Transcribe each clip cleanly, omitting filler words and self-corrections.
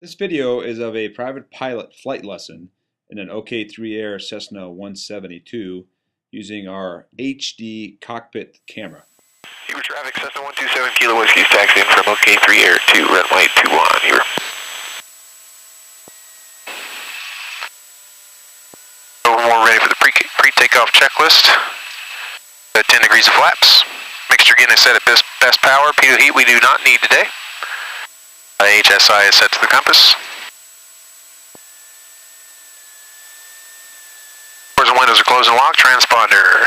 This video is of a private pilot flight lesson in an OK-3 Air Cessna 172 using our HD cockpit camera. Uber traffic, Cessna 127 Kilo Whiskey is taxiing from OK-3 Air to runway 21. Uber. We're ready for the pre-takeoff checklist. 10 degrees of flaps. Mixture again is set at best power. Pitot heat we do not need today. HSI is set to the compass. Doors and windows are closed and locked. Transponder.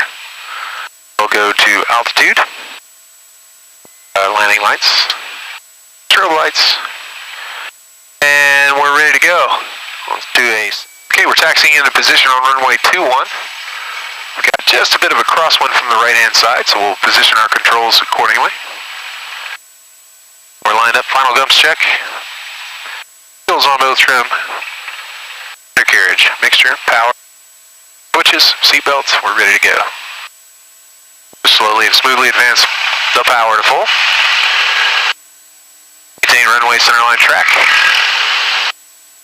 We'll go to altitude. Landing lights. Strobe lights. And we're ready to go. Let's do a... Okay, we're taxiing into position on runway 21. We've got just a bit of a crosswind from the right-hand side, so we'll position our controls accordingly. We're lined up, final gums check. Wheels on both trim. Undercarriage, mixture, power, switches, seatbelts, we're ready to go. Slowly and smoothly advance the power to full. Maintain runway centerline track.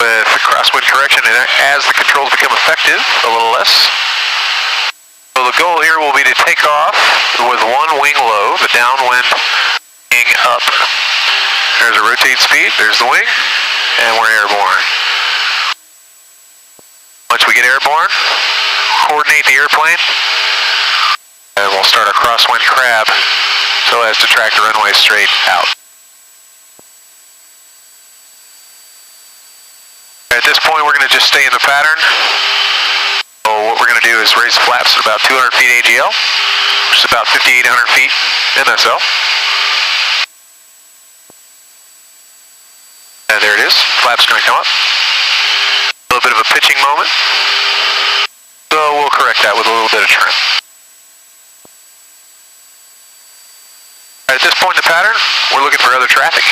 With the crosswind correction, and as the controls become effective, a little less. So the goal here will be to take off with one wing low, the downwind wing up. There's a rotate speed, there's the wing, and we're airborne. Once we get airborne, coordinate the airplane, and we'll start a crosswind crab so as to track the runway straight out. At this point, we're going to just stay in the pattern. So what we're going to do is raise the flaps at about 200 feet AGL, which is about 5,800 feet MSL. And there it is, flaps going to come up. A little bit of a pitching moment. So we'll correct that with a little bit of trim. At this point in the pattern, we're looking for other traffic.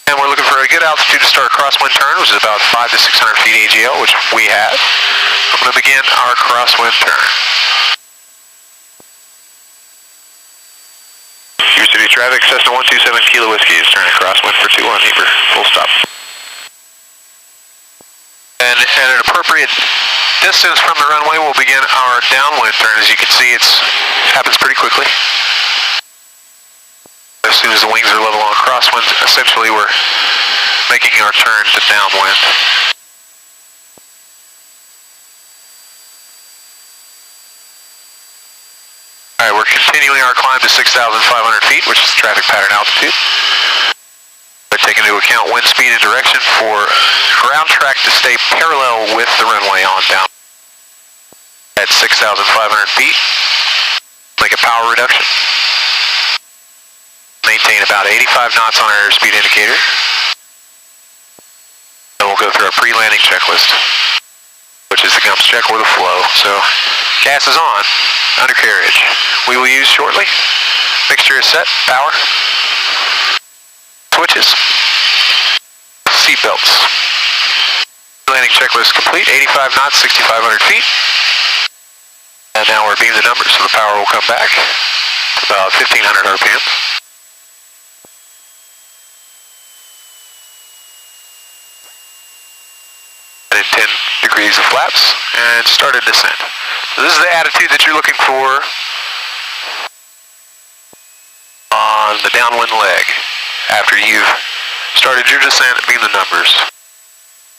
And we're looking for a good altitude to start a crosswind turn, which is about 500 to 600 feet AGL, which we have. I'm going to begin our crosswind turn. Uber City traffic, Cessna 127 Kilo Whiskey is turning crosswind for 21, Uber, full stop. And at an appropriate distance from the runway, we'll begin our downwind turn. As you can see, it happens pretty quickly. As soon as the wings are level on crosswind, essentially we're making our turn to downwind. Alright, we're continuing our climb to 6,500 feet, which is traffic pattern altitude. We're taking into account wind speed and direction for ground track to stay parallel with the runway on down. At 6,500 feet, make a power reduction. Maintain about 85 knots on our airspeed indicator. And we'll go through our pre-landing checklist, which is the gums check or the flow. So, gas is on, undercarriage. We will use shortly. Mixture is set, power. Switches. Seatbelts. Landing checklist complete, 85 knots, 6,500 feet. And now we're beaming the numbers, so the power will come back to about 1,500 RPM. And 10 degrees of flaps, and start a descent. So this is the attitude that you're looking for on the downwind leg after you've started your descent and beam the numbers.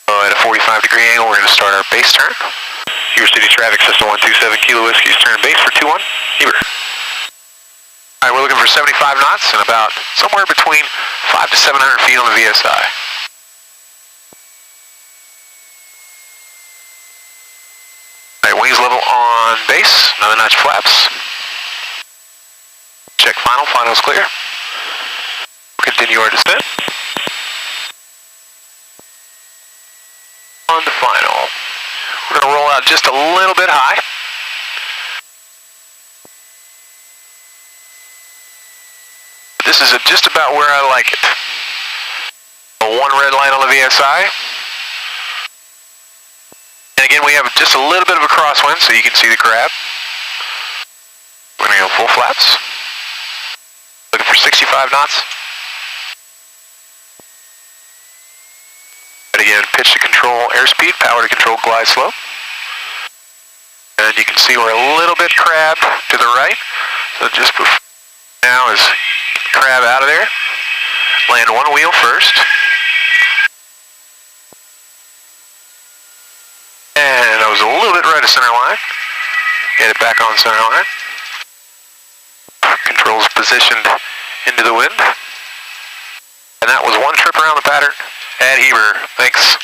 So at a 45-degree angle, we're going to start our base turn. Uber City traffic, Cessna 127 Kilo Whiskey is turn base for 21, Uber. Alright, we're looking for 75 knots and about somewhere between 500 to 700 feet on the VSI. Alright, wings level on base, another notch flaps. Check final, final is clear. Continue our descent. On to final. We're going to roll out just a little bit high. This is just about where I like it. One red light on the VSI. And again, we have just a little bit of a crosswind, so you can see the crab. We're going to go full flaps. Looking for 65 knots. pitch to control airspeed, power to control glide slope. And you can see we're a little bit crabbed to the right. So just before now is crab out of there. Land one wheel first. And I was a little bit right of center line. Get it back on center line. Controls positioned into the wind. And that was one trip around the pattern at Heber. Thanks.